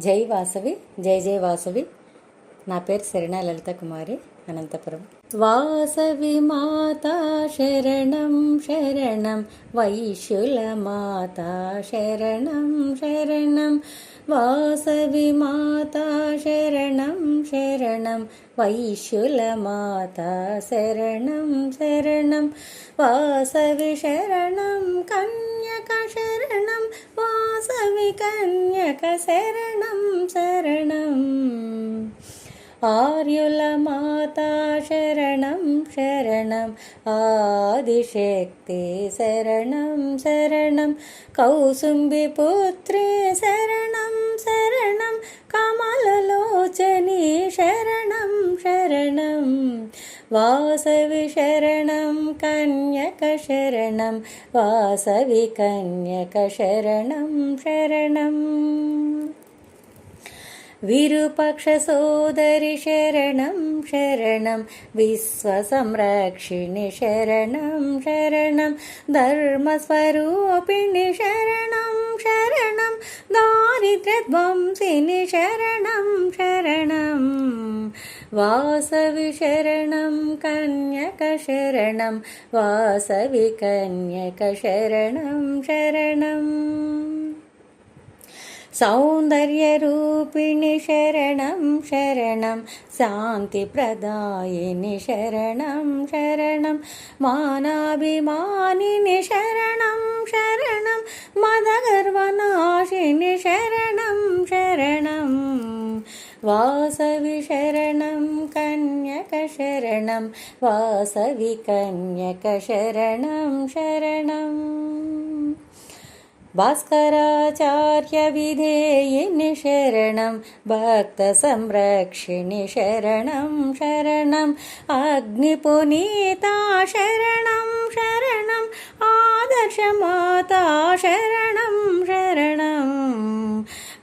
జై వాసవి, జై జై వాసవి. నా పేరు శరణా లలిత కుమారి, అనంతపురం. వాసవి మాతా శరణం శరణం, వైశ్యుల మాతా శరణం శరణం. వాసవి మాతా శరణం శరణం, వైశ్యుల మాతా శరణం శరణం. వాసవి శరణం కన్యక శరణం, వాసవి కన్యక శరణం శరణం. ఆర్యుల మాతా శరణం శరణం, ఆదిశక్తి శరణం శరణం. కౌసుంబి పుత్రి శరణం శరణం, కమలలోచని శరణం శరణం. వాసవి శరణం కన్యక శరణం, వాసవి కన్యక శరణం శరణం. విరూపాక్ష సోదరి శరణం శరణం, విశ్వసంరక్షిణి శరణం శరణం. ధర్మస్వరూపిణి శరణం శరణం, దారిద్ర్యధ్వంసిని శరణం శరణం. వాసవి శరణం కన్యక శరణం, వాసవి కన్యక శరణం శరణం. సౌందర్యరూపిణి శరణం శరణం, శాంతిప్రదాయిని శరణం శరణం. మానాభిమానిని శరణం శరణం, మదగర్వనాశిని శరణం శరణం. వాసవి శరణం కన్యక శరణం, వాసవి కన్యక శరణం శరణం. భాస్కరాచార్య విధేయిని శరణం, భక్త సంరక్షిణి శరణం శరణం. అగ్నిపునీతా శరణం శరణం, ఆదర్శమాతా శరణం శరణం.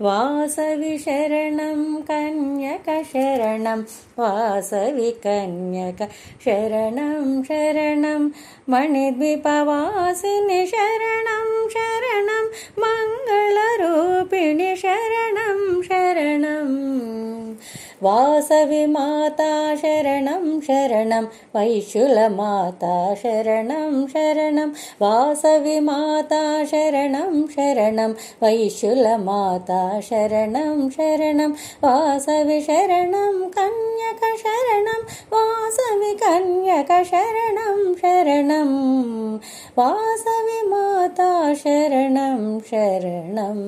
వాసవి శరణం కన్యక శరణం, వాసవి కన్యక శరణం శరణం. మణిద్వీపవాసిని శరణం శరణం, మంగళరూపిణి శరణం శరణం. వాసవి మాతా శరణం శరణం, వైశ్యుల మాతా శరణం శరణం. వాసవి మాతా శరణం శరణం, వైశ్యుల మాతా శరణం శరణం. వాసవి శరణం కన్యక శరణం, వాసవి కన్యక శరణం శరణం. వాసవి మాతా శరణం శరణం.